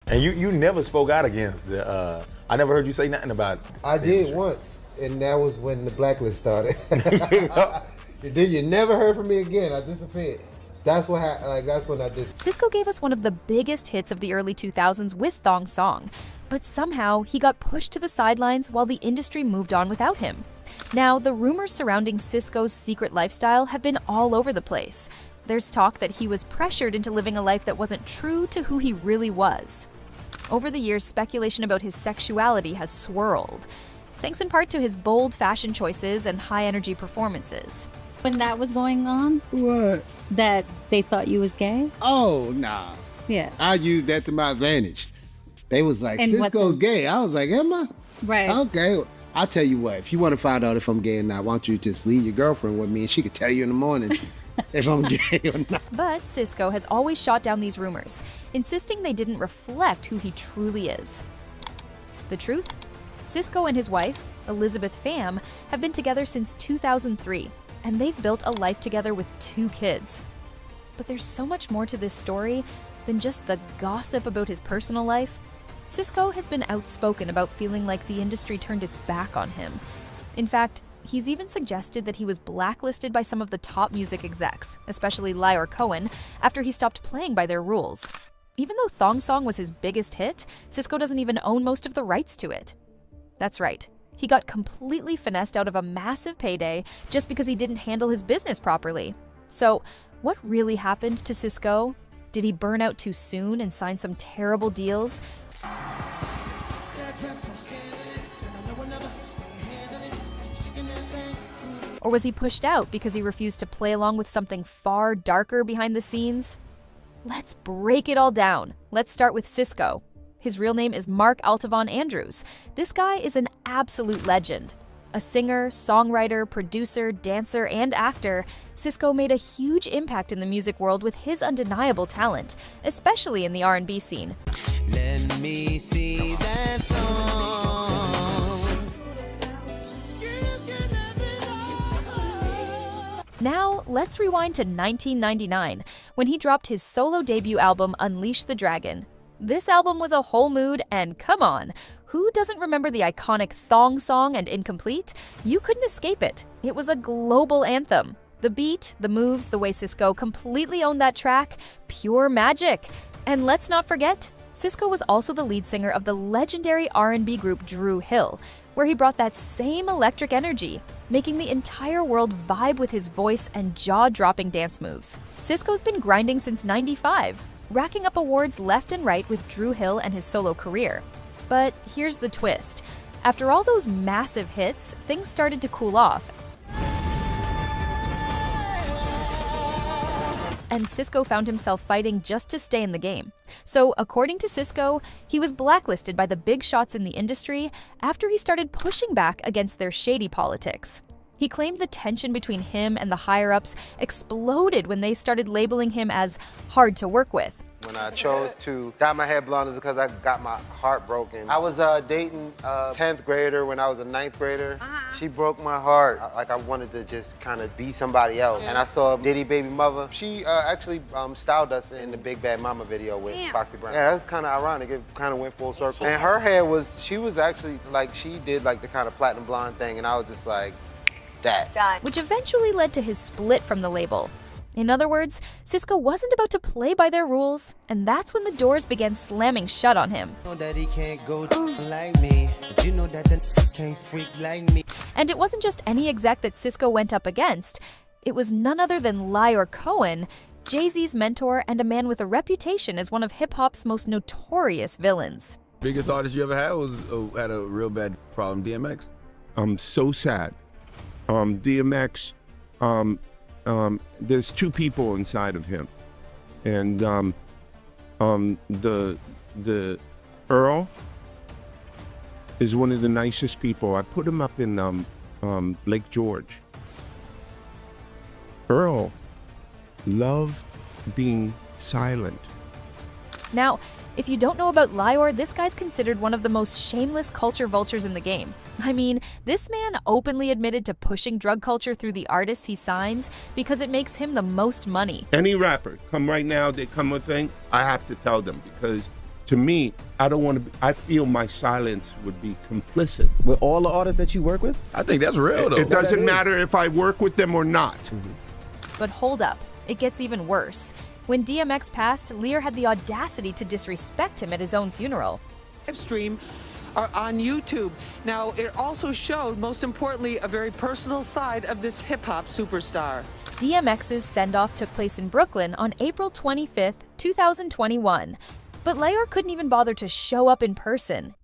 And you never spoke out against the. I never heard you say nothing about. I did once, and that was when the blacklist started. And then you never heard from me again. I disappeared. That's what that's when I did. Sisqó gave us one of the biggest hits of the early 2000s with Thong Song, but somehow he got pushed to the sidelines while the industry moved on without him. Now, the rumors surrounding Sisqó's secret lifestyle have been all over the place. There's talk that he was pressured into living a life that wasn't true to who he really was. Over the years, speculation about his sexuality has swirled, thanks in part to his bold fashion choices and high-energy performances. When that was going on? What? That they thought you was gay? Oh, nah. Yeah. I used that to my advantage. They was like, And what's Sisqó's in- gay. I was like, am I? Right. Okay. I'll tell you what, if you want to find out if I'm gay or not, why don't you just leave your girlfriend with me and she could tell you in the morning if I'm gay or not. But Sisqó has always shot down these rumors, insisting they didn't reflect who he truly is. The truth? Sisqó and his wife, Elizabeth Pham, have been together since 2003, and they've built a life together with 2 kids. But there's so much more to this story than just the gossip about his personal life. Sisqó has been outspoken about feeling like the industry turned its back on him. In fact, he's even suggested that he was blacklisted by some of the top music execs, especially Lyor Cohen, after he stopped playing by their rules. Even though Thong Song was his biggest hit, Sisqó doesn't even own most of the rights to it. That's right. He got completely finessed out of a massive payday just because he didn't handle his business properly. So, what really happened to Sisqó? Did he burn out too soon and sign some terrible deals? Or was he pushed out because he refused to play along with something far darker behind the scenes? Let's break it all down. Let's start with Sisqó. His real name is Mark Altavon Andrews. This guy is an absolute legend. A singer, songwriter, producer, dancer, and actor, Sisqó made a huge impact in the music world with his undeniable talent, especially in the R&B scene. Let me see that thong. Now, let's rewind to 1999, when he dropped his solo debut album, Unleash the Dragon. This album was a whole mood, and come on, who doesn't remember the iconic Thong Song and Incomplete? You couldn't escape it. It was a global anthem. The beat, the moves, the way Sisqó completely owned that track, pure magic. And let's not forget, Sisqó was also the lead singer of the legendary R&B group Dru Hill, where he brought that same electric energy, making the entire world vibe with his voice and jaw-dropping dance moves. Sisqó's been grinding since '95, racking up awards left and right with Dru Hill and his solo career. But here's the twist. After all those massive hits, things started to cool off. And Sisqó found himself fighting just to stay in the game. So, according to Sisqó, he was blacklisted by the big shots in the industry after he started pushing back against their shady politics. He claimed the tension between him and the higher-ups exploded when they started labeling him as hard to work with. When I chose to dye my hair blonde is because I got my heart broken. I was dating a 10th grader when I was a 9th grader. She broke my heart. I wanted to just kind of be somebody else. And I saw Diddy Baby Mother. She actually styled us in the Big Bad Mama video with Foxy Brown. Yeah, that's kind of ironic. It kind of went full circle. And her hair she was actually like, she did like the kind of platinum blonde thing, and I was just like, that. Done. Which eventually led to his split from the label. In other words, Sisqó wasn't about to play by their rules, and that's when the doors began slamming shut on him. Know that he can't go like me, but you know that the can't freak like me. And it wasn't just any exec that Sisqó went up against. It was none other than Lyor Cohen, Jay-Z's mentor and a man with a reputation as one of hip-hop's most notorious villains. Biggest artist you ever had had a real bad problem, DMX? I'm so sad. DMX, there's 2 people inside of him, and the Earl is one of the nicest people. I put him up in Lake George. Earl loved being silent. Now, if you don't know about Lyor, this guy's considered one of the most shameless culture vultures in the game. I mean, this man openly admitted to pushing drug culture through the artists he signs because it makes him the most money. Any rapper come right now, they come with thing, I have to tell them, because to me, I don't want to. I feel my silence would be complicit. With all the artists that you work with? I think that's real, though. It doesn't matter if I work with them or not. But hold up, it gets even worse. When DMX passed, Lear had the audacity to disrespect him at his own funeral. Live stream are on YouTube. Now, it also showed, most importantly, a very personal side of this hip-hop superstar. DMX's send-off took place in Brooklyn on April 25th, 2021. But Lear couldn't even bother to show up in person.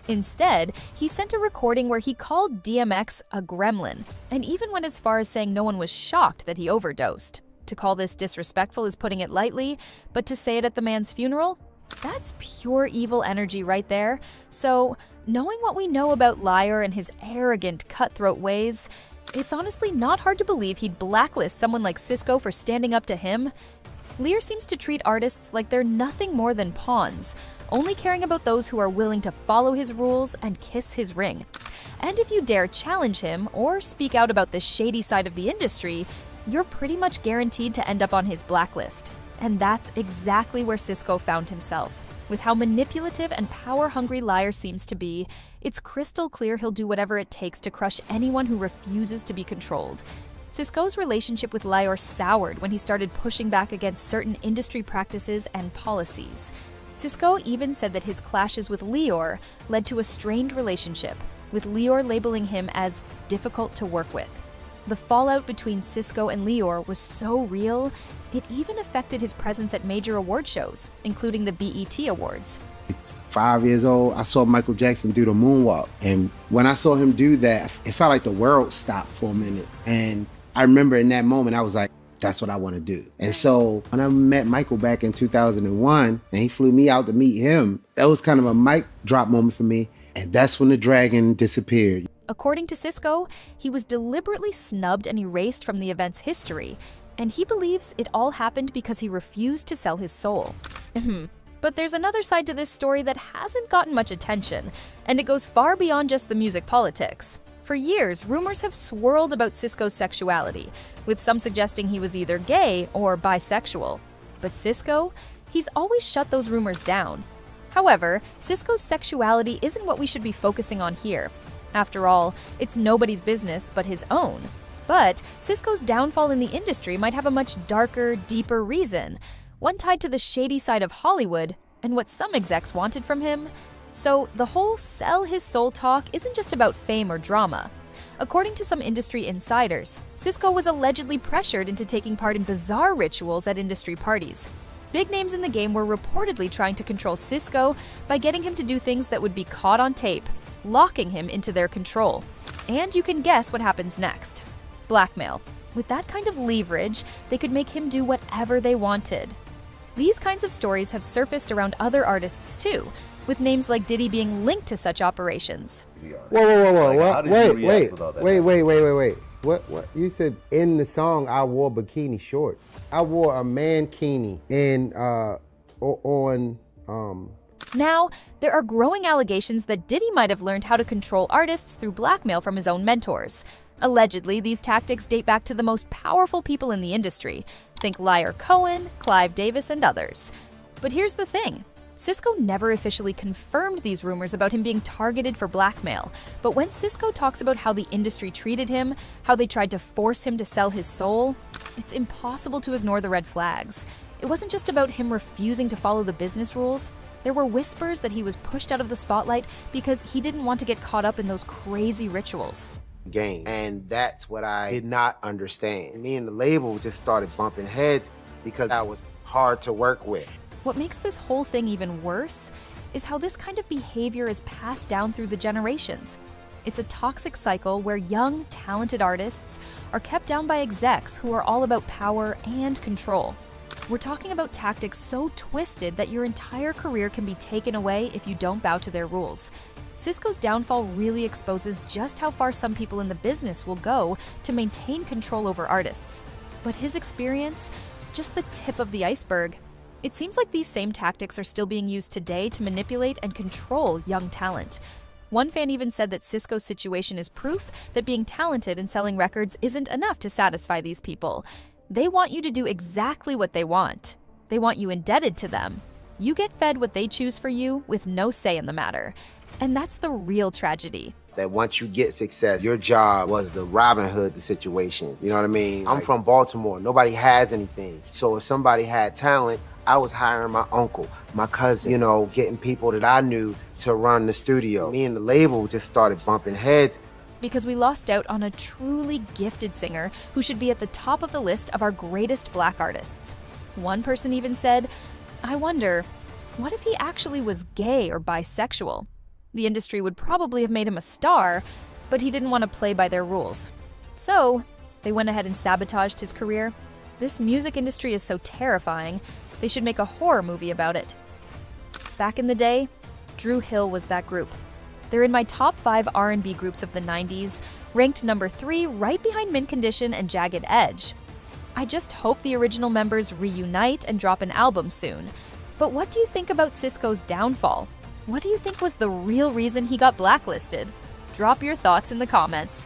Instead, he sent a recording where he called DMX a gremlin, and even went as far as saying no one was shocked that he overdosed. To call this disrespectful is putting it lightly, but to say it at the man's funeral? That's pure evil energy right there. So, knowing what we know about Lear and his arrogant, cutthroat ways, it's honestly not hard to believe he'd blacklist someone like Sisqó for standing up to him. Lear seems to treat artists like they're nothing more than pawns, only caring about those who are willing to follow his rules and kiss his ring. And if you dare challenge him or speak out about the shady side of the industry, you're pretty much guaranteed to end up on his blacklist. And that's exactly where Sisqó found himself. With how manipulative and power-hungry Lear seems to be, it's crystal clear he'll do whatever it takes to crush anyone who refuses to be controlled. Sisqó's relationship with Lear soured when he started pushing back against certain industry practices and policies. Sisqó even said that his clashes with Lear led to a strained relationship, with Lear labeling him as difficult to work with. The fallout between Sisqó and Lear was so real, it even affected his presence at major award shows, including the BET Awards. 5 years old, I saw Michael Jackson do the moonwalk. And when I saw him do that, it felt like the world stopped for a minute. And I remember in that moment, I was like, that's what I want to do. And so when I met Michael back in 2001, and he flew me out to meet him, that was kind of a mic drop moment for me. And that's when the dragon disappeared. According to Sisqó, he was deliberately snubbed and erased from the event's history, and he believes it all happened because he refused to sell his soul. But there's another side to this story that hasn't gotten much attention, and it goes far beyond just the music politics. For years, rumors have swirled about Sisqó's sexuality, with some suggesting he was either gay or bisexual. But Sisqó, he's always shut those rumors down. However, Sisqó's sexuality isn't what we should be focusing on here. After all, it's nobody's business but his own. But Sisqó's downfall in the industry might have a much darker, deeper reason, one tied to the shady side of Hollywood and what some execs wanted from him. So the whole sell his soul talk isn't just about fame or drama. According to some industry insiders, Sisqó was allegedly pressured into taking part in bizarre rituals at industry parties. Big names in the game were reportedly trying to control Sisqó by getting him to do things that would be caught on tape, locking him into their control. And you can guess what happens next. Blackmail. With that kind of leverage, they could make him do whatever they wanted. These kinds of stories have surfaced around other artists too, with names like Diddy being linked to such operations. Whoa. Wait. What? You said in the song I wore bikini shorts. I wore a mankini Now, there are growing allegations that Diddy might have learned how to control artists through blackmail from his own mentors. Allegedly, these tactics date back to the most powerful people in the industry. Think Lear Cohen, Clive Davis, and others. But here's the thing. Sisqó never officially confirmed these rumors about him being targeted for blackmail. But when Sisqó talks about how the industry treated him, how they tried to force him to sell his soul, it's impossible to ignore the red flags. It wasn't just about him refusing to follow the business rules. There were whispers that he was pushed out of the spotlight because he didn't want to get caught up in those crazy rituals. game. And that's what I did not understand. Me and the label just started bumping heads because I was hard to work with. What makes this whole thing even worse is how this kind of behavior is passed down through the generations. It's a toxic cycle where young, talented artists are kept down by execs who are all about power and control. We're talking about tactics so twisted that your entire career can be taken away if you don't bow to their rules. Sisqó's downfall really exposes just how far some people in the business will go to maintain control over artists. But his experience, just the tip of the iceberg. It seems like these same tactics are still being used today to manipulate and control young talent. One fan even said that Sisqó's situation is proof that being talented and selling records isn't enough to satisfy these people. They want you to do exactly what they want. They want you indebted to them. You get fed what they choose for you with no say in the matter. And that's the real tragedy. That once you get success, your job was the Robin Hood the situation. You know what I mean? I'm from Baltimore. Nobody has anything. So if somebody had talent, I was hiring my uncle, my cousin, you know, getting people that I knew to run the studio. Me and the label just started bumping heads. Because we lost out on a truly gifted singer who should be at the top of the list of our greatest Black artists. One person even said, I wonder, what if he actually was gay or bisexual? The industry would probably have made him a star, but he didn't want to play by their rules. So, they went ahead and sabotaged his career. This music industry is so terrifying, they should make a horror movie about it. Back in the day, Dru Hill was that group. They're in my top 5 R&B groups of the 90s, ranked number 3 right behind Mint Condition and Jagged Edge. I just hope the original members reunite and drop an album soon. But what do you think about Sisqó's downfall? What do you think was the real reason he got blacklisted? Drop your thoughts in the comments.